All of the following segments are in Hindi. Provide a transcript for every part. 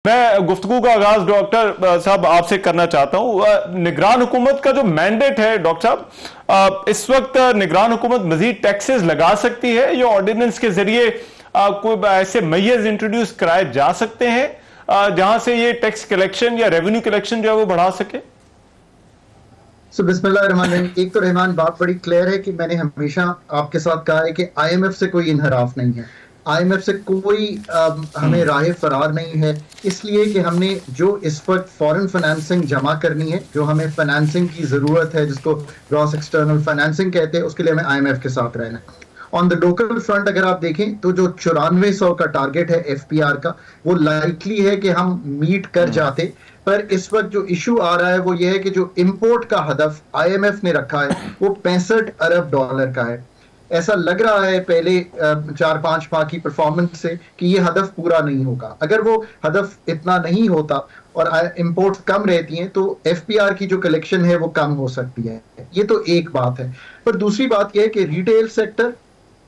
मैं गुफ्तगू का आगाज डॉक्टर साहब आपसे करना चाहता हूं। निगरान हुकूमत का जो मैंडेट है डॉक्टर साहब, इस वक्त निगरान हुकूमत मजीद टैक्सेस लगा सकती है या ऑर्डिनेंस के जरिए कोई ऐसे मैयर्स इंट्रोड्यूस कराए जा सकते हैं जहां से ये टैक्स कलेक्शन या रेवेन्यू कलेक्शन जो है वो बढ़ा सके? बिस्मिल्लाहिर्रहमानिर्रहीम। एक तो रहमान बात बड़ी क्लियर है कि मैंने हमेशा आपके साथ कहा है कि आईएमएफ से कोई इनहराफ नहीं है, आईएमएफ से कोई हमें राह फरार नहीं है, इसलिए कि हमने जो इस वक्त फॉरेन फाइनेंसिंग जमा करनी है, जो हमें फाइनेंसिंग की जरूरत है, जिसको ग्रॉस एक्सटर्नल फाइनेंसिंग कहते हैं, उसके लिए हमें आईएमएफ के साथ रहना है। ऑन द लोकल फ्रंट अगर आप देखें तो जो 9400 का टारगेट है एफपीआर का, वो लाइकली है कि हम मीट कर जाते, पर इस वक्त जो इशू आ रहा है वो ये है कि जो इंपोर्ट का हदफ आईएमएफ ने रखा है वो 65 अरब डॉलर का है। ऐसा लग रहा है पहले 4-5 माह की परफॉर्मेंस से कि ये हदफ पूरा नहीं होगा। अगर वो हदफ इतना नहीं होता और इंपोर्ट कम रहती हैं तो एफपीआर की जो कलेक्शन है वो कम हो सकती है। ये तो एक बात है। पर दूसरी बात यह है कि रिटेल सेक्टर,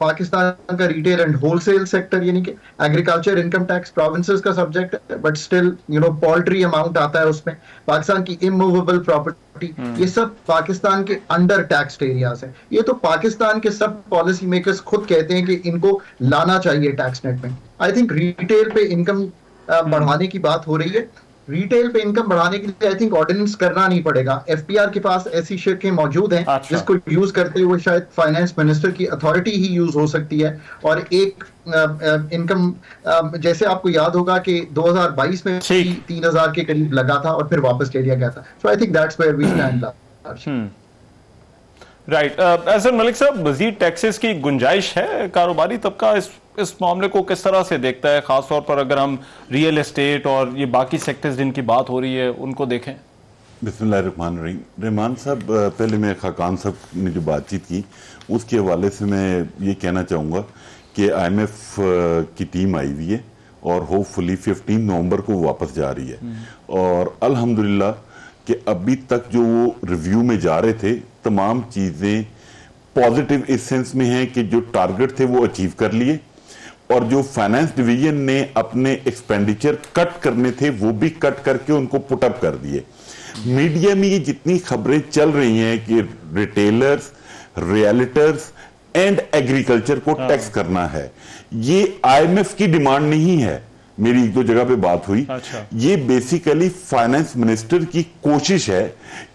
पाकिस्तान का रिटेल एंड होलसेल सेक्टर, यानी कि एग्रीकल्चर इनकम टैक्स प्रोविंसेस का सब्जेक्ट है, बट स्टिल पोल्ट्री अमाउंट आता है उसमें, पाकिस्तान की इमूवेबल प्रॉपर्टी, ये सब पाकिस्तान के अंडर टैक्स्ड एरियाज है। ये तो पाकिस्तान के सब पॉलिसी मेकर्स खुद कहते हैं कि इनको लाना चाहिए टैक्स नेट में। आई थिंक रिटेल पे इनकम बढ़ाने की बात हो रही है। रिटेल पे इनकम बढ़ाने के लिए आई थिंक ऑर्डिनेंस करना नहीं पड़ेगा। एफपीआर के पास ऐसी शिरकें मौजूद हैं जिसको यूज करते हुए शायद फाइनेंस मिनिस्टर की अथॉरिटी ही यूज हो सकती है। और एक इनकम जैसे आपको याद होगा कि 2022 में 3000 के करीब लगा था और फिर वापस ले लिया गया था। So I think that's where we stand. Right. Ehsan Malik साहब, मजीद टैक्सेस की गुंजाइश है? कारोबारी तबका इस मामले को किस तरह से देखता है, खासतौर पर अगर हम रियल एस्टेट और ये बाकी सेक्टर्स जिनकी बात हो रही है उनको देखें? बिस्मिल्लाहिर्रहमानिर्रहीम। रहमान साहब, पहले मैं खाकान साहब ने जो बातचीत की उसके हवाले से मैं ये कहना चाहूँगा कि आईएमएफ की टीम आई हुई है और होपफुली 15 नवंबर को वापस जा रही है। और अल्हम्दुलिल्लाह कि अभी तक जो वो रिव्यू में जा रहे थे तमाम चीज़ें पॉजिटिव इस सेंस में हैं कि जो टारगेट थे वो अचीव कर लिए और जो फाइनेंस डिवीजन ने अपने एक्सपेंडिचर कट करने थे वो भी कट करके उनको पुटअप कर दिए। मीडिया में ये जितनी खबरें चल रही हैं कि रिटेलर्स, रियल्टर्स एंड एग्रीकल्चर को टैक्स करना है, ये आईएमएफ की डिमांड नहीं है। मेरी एक दो जगह पे बात हुई। अच्छा। ये बेसिकली फाइनेंस मिनिस्टर की कोशिश है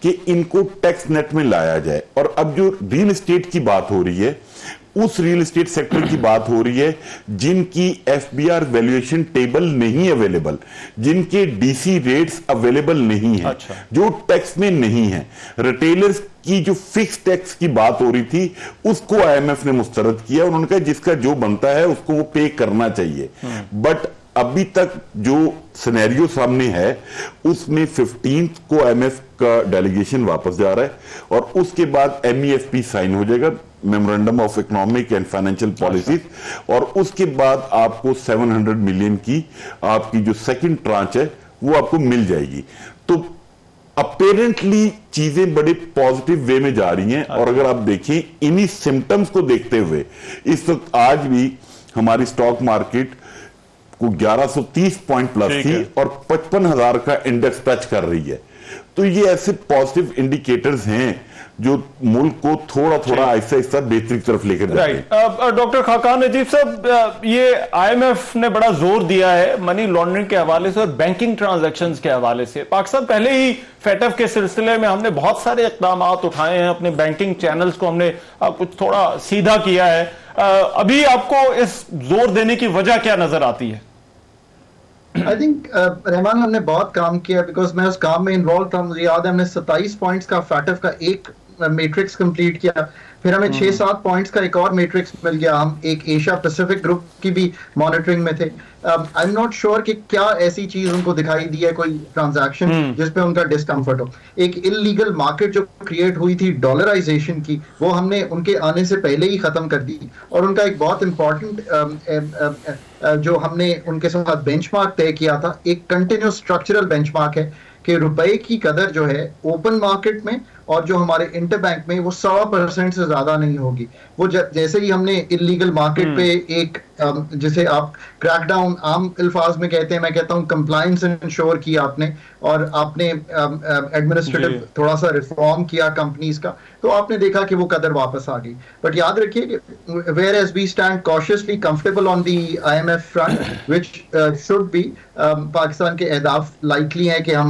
कि इनको टैक्स नेट में लाया जाए। और अब जो रियल एस्टेट की बात हो रही है, उस रियल एस्टेट सेक्टर की बात हो रही है जिनकी एफबीआर वैल्यूएशन टेबल नहीं अवेलेबल, जिनके डीसी रेट्स अवेलेबल नहीं है। अच्छा। जो टैक्स में नहीं है। रिटेलर्स की जो फिक्स टैक्स की बात हो रही थी उसको आईएमएफ ने मुस्तरद किया। उन्होंने कहा जिसका जो बनता है उसको वो पे करना चाहिए। बट अभी तक जो सिनेरियो सामने है उसमें 15 को आईएमएफ का डेलीगेशन वापस जा रहा है और उसके बाद एमईएफपी साइन हो जाएगा, memorandum of economic and financial policies, और उसके बाद आपको 700 मिलियन की आपकी जो सेकंड ट्रांच है वो आपको मिल जाएगी। तो अपेरेंटली चीजें बड़े पॉजिटिव वे में जा रही हैं। और अगर आप देखें इन्हीं सिम्टम्स को देखते हुए इस वक्त आज भी हमारी स्टॉक मार्केट को 1130 पॉइंट प्लस थी और 55,000 का इंडेक्स टच कर रही है। तो ये ऐसे पॉजिटिव इंडिकेटर्स हैं जो मुल्क को थोड़ा थोड़ा आहिस्ता आहिस्ता बेहतरी की तरफ लेकर जाते हैं। डॉक्टर खाकान नजीब साहब, ये आईएमएफ ने बड़ा जोर दिया है मनी लॉन्ड्रिंग के हवाले से और बैंकिंग ट्रांजैक्शंस के हवाले से। पाकिस्तान पहले ही फेटफ के सिलसिले में हमने बहुत सारे इकदाम उठाए हैं, अपने बैंकिंग चैनल्स को हमने कुछ थोड़ा सीधा किया है। अभी आपको इस जोर देने की वजह क्या नजर आती है? आई थिंक रहमान, हमने बहुत काम किया बिकॉज मैं उस काम में इन्वॉल्व था। मुझे याद है हमने 27 पॉइंट्स का फैटफ का एक मैट्रिक्स कंप्लीट किया, फिर हमें 6-7 पॉइंट्स का एक और मैट्रिक्स मिल गया। हम एक एशिया पैसिफिक ग्रुप की भी मॉनिटरिंग में थे। आई एम नॉट श्योर कि क्या ऐसी चीज उनको दिखाई दी है, कोई ट्रांजैक्शन जिसपे उनका डिस्कम्फर्ट हो। एक इलीगल मार्केट जो क्रिएट हुई थी डॉलराइजेशन की, वो हमने उनके आने से पहले ही खत्म कर दी। और उनका एक बहुत इंपॉर्टेंट जो हमने उनके साथ बेंचमार्क तय किया था, एक कंटिन्यूस स्ट्रक्चरल बेंचमार्क है कि रुपए की कदर जो है ओपन मार्केट में और जो हमारे इंटरबैंक में वो 100% से ज्यादा नहीं होगी। वो जैसे ही हमने इलीगल मार्केट पे एक जिसे आप क्रैकडाउन आम अल्फाज में कहते हैं, मैं कहता हूं कंप्लायंस इंश्योर की आपने, और आपने एडमिनिस्ट्रेटिव थोड़ा सा रिफॉर्म किया कंपनीज का, तो आपने देखा कि वो कदर वापस आ गई। बट याद रखिए कि where as we stand cautiously comfortable on the IMF front, which should be, Pakistan के अहदाफ लाइकली हैं कि हम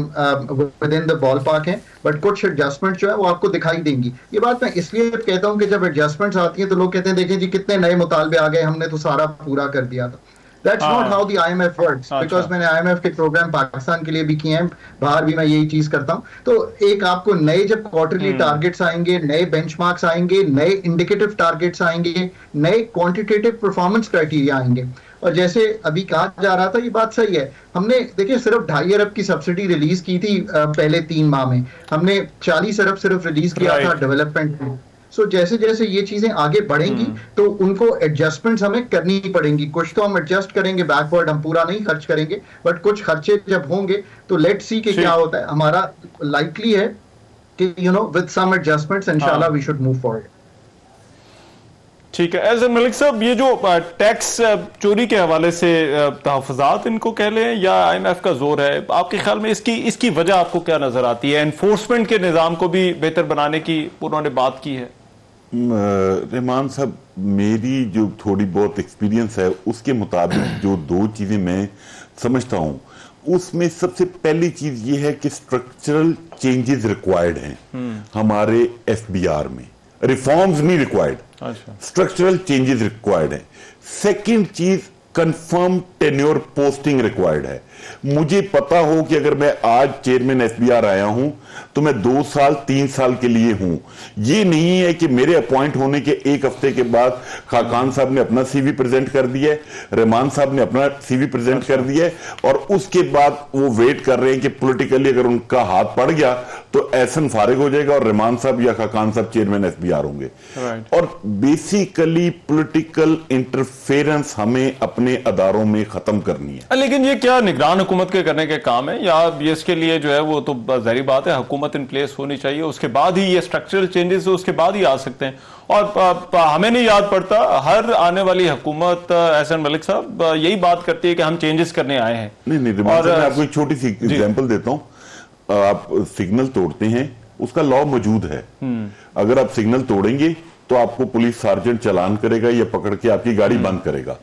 within the ball park हैं, बट कुछ एडजस्टमेंट जो है वो आपको दिखाई देंगी। ये बात मैं इसलिए कहता हूं कि जब एडजस्टमेंट्स आती हैं तो लोग कहते हैं देखें जी कितने नए मुतालबे आ गए, हमने तो सारा पूरा कर दिया था। That's not how the IMF works, because मैंने IMF के प्रोग्राम पाकिस्तान के लिए भी किए हैं, बाहर भी मैं यही चीज करता हूं। तो एक आपको नए जब क्वार्टरली टारगेट्स आएंगे, नए बेंचमार्क्स आएंगे, नए इंडिकेटिव टारगेट्स आएंगे, नए क्वांटिटेटिव परफॉर्मेंस क्राइटेरिया आएंगे। और जैसे अभी कहा जा रहा था, ये बात सही है, हमने देखिए सिर्फ 2.5 अरब की सब्सिडी रिलीज की थी पहले 3 माह में, हमने 40 अरब सिर्फ रिलीज किया था डेवलपमेंट में। सो जैसे जैसे ये चीजें आगे बढ़ेंगी तो उनको एडजस्टमेंट्स हमें करनी पड़ेंगी। कुछ तो हम एडजस्ट करेंगे बैकवर्ड, हम पूरा नहीं खर्च करेंगे, बट कुछ खर्चे जब होंगे तो लेट्स सी कि क्या होता है। हमारा लाइकली है कि विद सम एडजस्टमेंट्स इंशाल्लाह वी शुड मूव फॉरवर्ड। ठीक है। एहसन मलिक साहब, ये जो टैक्स चोरी के हवाले से तहफ़्फ़ुज़ात इनको कह लें या IMF का जोर है, आपके ख्याल में इसकी वजह आपको क्या नजर आती है? एनफोर्समेंट के निज़ाम को भी बेहतर बनाने की उन्होंने बात की है। रहमान साहब, मेरी जो थोड़ी बहुत एक्सपीरियंस है उसके मुताबिक जो 2 चीजें मैं समझता हूं, उसमें सबसे पहली चीज ये है कि स्ट्रक्चरल चेंजेस रिक्वायर्ड हैं हमारे FBR में, रिफॉर्म्स नहीं रिक्वायर्ड, स्ट्रक्चरल चेंजेस रिक्वायर्ड है। सेकंड चीज कंफर्म टेन्योर पोस्टिंग रिक्वायर्ड है। मुझे पता हो कि अगर मैं आज चेयरमैन FBR आया हूं तो मैं 2 साल 3 साल के लिए हूं। ये नहीं है कि मेरे अपॉइंट होने के 1 हफ्ते के बाद खाकान साहब ने अपना CV प्रेजेंट कर दिया है, रहमान साहब ने अपना CV प्रेजेंट कर दिया है, और उसके बाद वो वेट कर रहे हैं कि पॉलिटिकली अगर उनका हाथ पड़ गया तो एहसन फारिग हो जाएगा और रहमान साहब या खाकान साहब चेयरमैन FBR होंगे। और बेसिकली पॉलिटिकल इंटरफेरेंस हमें अपने अदारों में खत्म करनी है। लेकिन ये क्या निगरान हुकूमत के करने के काम है, या इसके लिए जो है वो तो जाहिर बात है हुकूमत इन प्लेस होनी चाहिए, उसके बाद ही ये स्ट्रक्चरल चेंजेस उसके बाद ही आ सकते हैं। और हमें नहीं याद पड़ता, हर आने वाली हुकूमत एहसन मलिक साहब यही बात करती है कि हम चेंजेस करने आए हैं। नहीं, और मैं आपको एक छोटी सी एग्जांपल देता हूं। आप सिग्नल तोड़ते हैं, उसका लॉ मौजूद है, अगर आप सिग्नल तोड़ेंगे तो आपको पुलिस सार्जेंट चालान करेगा या पकड़ के आपकी गाड़ी बंद करेगा।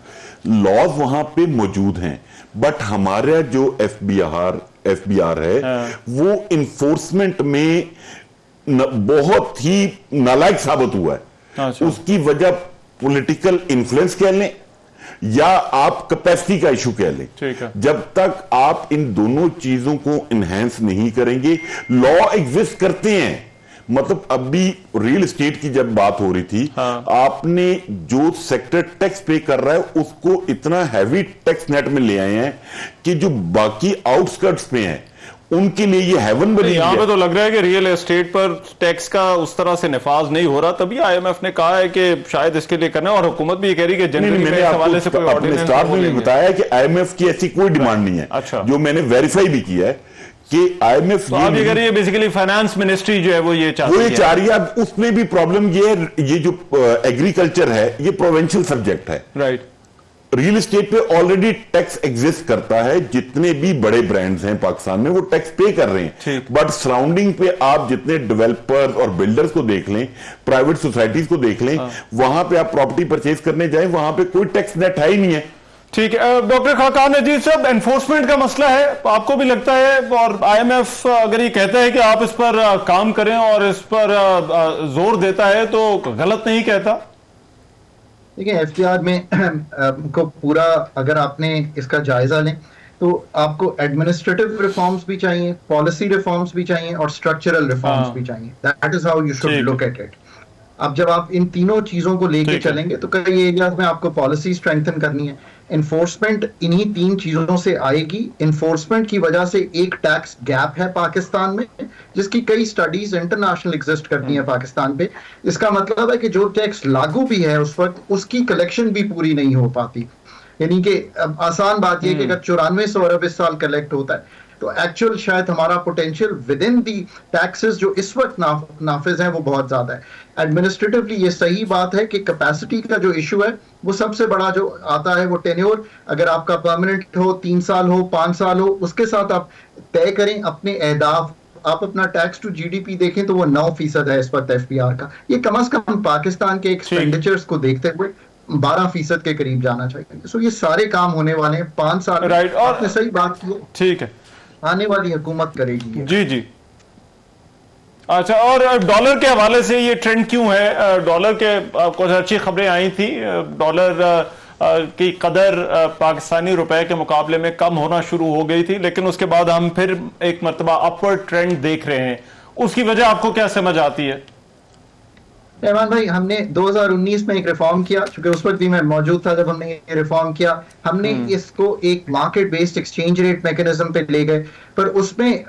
लॉज वहां पे मौजूद हैं, बट हमारा जो FBR है वो इन्फोर्समेंट में बहुत ही नालायक साबित हुआ है। उसकी वजह पॉलिटिकल इन्फ्लुएंस कह लें या आप कैपेसिटी का इशू कह लें। जब तक आप इन दोनों चीजों को इनहेंस नहीं करेंगे, लॉ एग्जिस्ट करते हैं। मतलब अभी रियल एस्टेट की जब बात हो रही थी, आपने जो सेक्टर टैक्स पे कर रहा है उसको इतना हैवी टैक्स नेट में ले आए हैं कि जो बाकी आउटस्कर्ट्स पे हैं उनके लिए ये हेवन बनी। यहां पे तो लग रहा है कि रियल एस्टेट पर टैक्स का उस तरह से निफाज नहीं हो रहा, तभी IMF ने कहा है कि शायद इसके लिए करना है, और हुकूमत भी ये कह रही है कि जनवरी में इस हवाले से कोई ऑर्डिनेंस स्टार्ट में बताया कि IMF की ऐसी कोई डिमांड नहीं है। अच्छा, जो मैंने वेरीफाई भी किया है कि IMF तो आप ये कह रही है बेसिकली फाइनेंस मिनिस्ट्री जो है वो ये चाह रही है। उसमें भी प्रॉब्लम ये है, ये जो एग्रीकल्चर है ये प्रोविंशियल सब्जेक्ट है, राइट। रियल एस्टेट पे ऑलरेडी टैक्स एग्जिस्ट करता है, जितने भी बड़े ब्रांड्स हैं पाकिस्तान में वो टैक्स पे कर रहे हैं। बट सराउंडिंग पे आप जितने डेवलपर्स और बिल्डर्स को देख लें, प्राइवेट सोसाइटीज को देख लें, वहां पे आप प्रॉपर्टी परचेज करने जाएं, वहां पे कोई टैक्स नेट है ही नहीं है। ठीक है डॉक्टर खाकान अजीज साहब, एनफोर्समेंट का मसला है, आपको भी लगता है, और IMF अगर ये कहता है कि आप इस पर काम करें और इस पर जोर देता है तो गलत नहीं कहता? देखिए FBR में को पूरा अगर आपने इसका जायजा लें तो आपको एडमिनिस्ट्रेटिव रिफॉर्म्स भी चाहिए, पॉलिसी रिफॉर्म्स भी चाहिए और स्ट्रक्चरल रिफॉर्म्स भी चाहिए। That is how you should look at it. अब जब आप इन तीनों चीजों को लेके चलेंगे तो कई एरियाज में आपको पॉलिसी स्ट्रेंथन करनी है, एनफोर्समेंट इन्हीं 3 चीजों से आएगी। एनफोर्समेंट की वजह से एक टैक्स गैप है पाकिस्तान में, जिसकी कई स्टडीज इंटरनेशनल एग्जिस्ट करती हैं पाकिस्तान पे। इसका मतलब है कि जो टैक्स लागू भी है उस वक्त उसकी कलेक्शन भी पूरी नहीं हो पाती। यानी कि आसान बात यह कि अगर 9400 अरब इस साल कलेक्ट होता है तो एक्चुअल शायद हमारा potential with in the taxes जो इस वक्त नाफिज हैं वो बहुत ज्यादा है। एडमिनिस्ट्रेटिवली ये सही बात है कि कैपेसिटी का जो इशू है वो सबसे बड़ा जो आता है वो टेन्योर, अगर आपका परमानेंट हो 3 साल हो 5 साल हो, उसके साथ आप तय करें अपने अहदाफ। आप अपना टैक्स टू जीडीपी देखें तो वो 9% है इस वक्त एफबीआर का। ये कम से कम पाकिस्तान के एक्सपेंडिचर्स को देखते हुए 12% के करीब जाना चाहिए। सो ये सारे काम होने वाले हैं 5 साल। राइट, और आपने सही बात की, ठीक है, आने वाली हुकूमत करेगी। जी जी। अच्छा, और डॉलर के हवाले से ये ट्रेंड क्यों है? डॉलर के कुछ अच्छी खबरें आई थी, डॉलर की कदर पाकिस्तानी रुपए के मुकाबले में कम होना शुरू हो गई थी, लेकिन उसके बाद हम फिर एक मरतबा अपवर्ड ट्रेंड देख रहे हैं। उसकी वजह आपको क्या समझ आती है? रहमान भाई, हमने 2019 में एक रिफॉर्म किया, क्योंकि उस वक्त भी मैं मौजूद था जब हमने ये रिफॉर्म किया। हमने इसको एक market based exchange rate mechanism पे ले गए, पर उसमें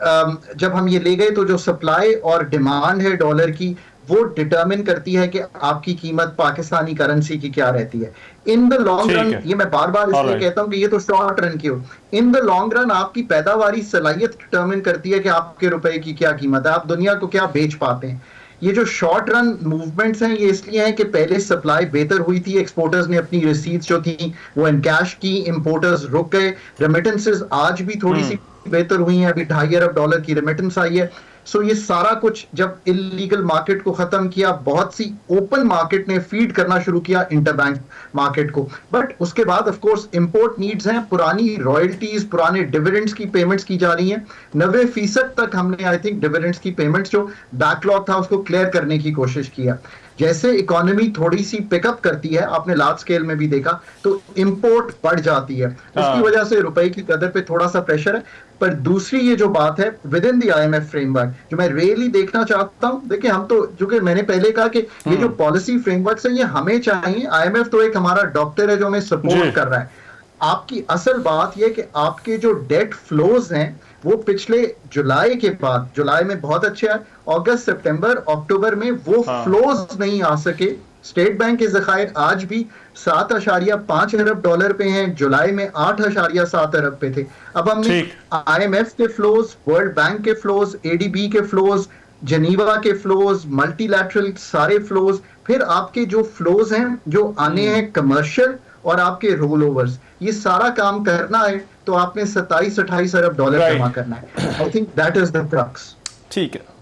जब हम ये ले गए तो जो सप्लाई और डिमांड है डॉलर की वो डिटरमिन करती है कि आपकी कीमत पाकिस्तानी करेंसी की क्या रहती है इन द लॉन्ग रन। ये मैं बार बार इसलिए कहता हूं कि ये तो शॉर्ट रन की हो, इन द लॉन्ग रन आपकी पैदावारी सलाहियत डिटरमिन करती है कि आपके रुपए की क्या कीमत है, आप दुनिया को क्या बेच पाते हैं। ये जो शॉर्ट रन मूवमेंट्स हैं ये इसलिए हैं कि पहले सप्लाई बेहतर हुई थी, एक्सपोर्टर्स ने अपनी रिसीट्स जो थी वो इनकैश की, इंपोर्टर्स रुक गए, रेमिटेंसेस आज भी थोड़ी सी बेहतर हुई हैं, अभी $2.5 अरब की रेमिटेंस आई है। सो ये सारा कुछ जब इलीगल मार्केट को खत्म किया, बहुत सी ओपन मार्केट ने फीड करना शुरू किया इंटरबैंक मार्केट को। बट उसके बाद ऑफ कोर्स इंपोर्ट नीड्स हैं, पुरानी रॉयल्टीज, पुराने डिविडेंड्स की पेमेंट्स की जा रही हैं। 90% तक हमने आई थिंक डिविडेंड्स की पेमेंट्स जो बैकलॉग था उसको क्लियर करने की कोशिश किया। जैसे इकोनॉमी थोड़ी सी पिकअप करती है, आपने लार्ज स्केल में भी देखा, तो इंपोर्ट बढ़ जाती है, उसकी वजह से रुपए की कदर पे थोड़ा सा प्रेशर है। पर दूसरी ये जो बात है with in the IMF framework जो मैं रियली देखना चाहता हूं, देखिए हम तो चूंकि मैंने पहले कहा कि ये जो पॉलिसी फ्रेमवर्क है ये हमें चाहिए, आईएमएफ तो एक हमारा डॉक्टर है जो हमें सपोर्ट कर रहा है। आपकी असल बात यह कि आपके जो डेट फ्लोज हैं वो पिछले जुलाई के बाद, जुलाई में बहुत अच्छे आए, अगस्त सितंबर अक्टूबर में वो फ्लोज नहीं आ सके। स्टेट बैंक के ज़खायर आज भी $7.5 अरब पे हैं, जुलाई में 8.7 अरब पे थे। अब हमने आईएमएफ के फ्लोज, वर्ल्ड बैंक के फ्लोज, एडीबी के फ्लोज, जनीवा के फ्लोज, मल्टीलैटरल सारे फ्लोज, फिर आपके जो फ्लोज हैं जो आने हैं कमर्शियल और आपके रोल ओवर्स, ये सारा काम करना है तो आपने 27-28 अरब डॉलर जमा करना है। I think that is the crux. ठीक है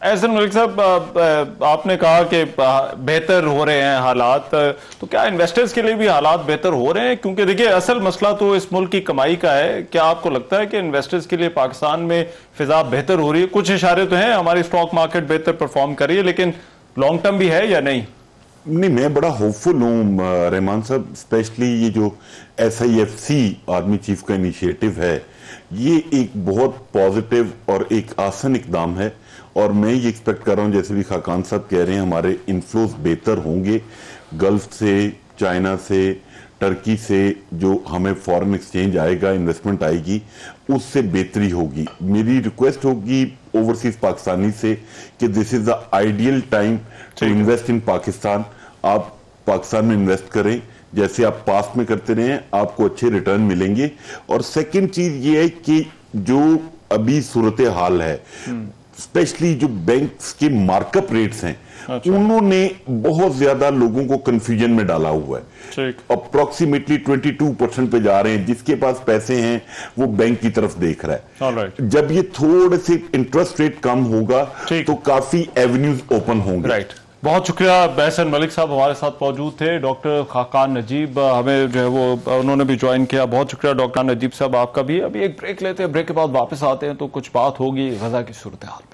एहसन मलिक साहब, आपने कहा कि बेहतर हो रहे हैं हालात, तो क्या इन्वेस्टर्स के लिए भी हालात बेहतर हो रहे हैं? क्योंकि देखिए असल मसला तो इस मुल्क की कमाई का है। क्या आपको लगता है कि इन्वेस्टर्स के लिए पाकिस्तान में फिजा बेहतर हो रही है? कुछ इशारे तो हैं, हमारी स्टॉक मार्केट बेहतर परफॉर्म कर रही है, लेकिन लॉन्ग टर्म भी है या नहीं? नहीं, मैं बड़ा होपफुल हूँ रहमान साहब। स्पेशली ये जो SIFC आर्मी चीफ का इनिशिएटिव है, ये एक बहुत पॉजिटिव और एक आसान इकदाम है, और मैं ये एक्सपेक्ट कर रहा हूँ जैसे भी खाकान साहब कह रहे हैं हमारे इन्फ्लोज बेहतर होंगे। गल्फ से, चाइना से, टर्की से जो हमें फॉरेन एक्सचेंज आएगा, इन्वेस्टमेंट आएगी, उससे बेहतरी होगी। मेरी रिक्वेस्ट होगी ओवरसीज पाकिस्तानी से कि this is the ideal time to invest in Pakistan. आप पाकिस्तान में इन्वेस्ट करें जैसे आप पास्ट में करते रहे, आपको अच्छे रिटर्न मिलेंगे। और सेकंड चीज ये है कि जो अभी सूरत हाल है, स्पेशली जो बैंक्स के मार्कअप रेट्स हैं, उन्होंने बहुत ज्यादा लोगों को कंफ्यूजन में डाला हुआ है। अप्रोक्सीमेटली 22% पे जा रहे हैं। जिसके पास पैसे हैं वो बैंक की तरफ देख रहा है। जब ये थोड़े से इंटरेस्ट रेट कम होगा तो काफी एवेन्यूज ओपन होंगे। बहुत शुक्रिया। एहसन मलिक साहब हमारे साथ मौजूद थे। डॉक्टर खाकान नजीब हमें जो है वो उन्होंने भी ज्वाइन किया। बहुत शुक्रिया डॉक्टर नजीब साहब आपका भी। अभी एक ब्रेक लेते हैं, ब्रेक के बाद वापस आते हैं तो कुछ बात होगी गजा की सूरत हाल पे।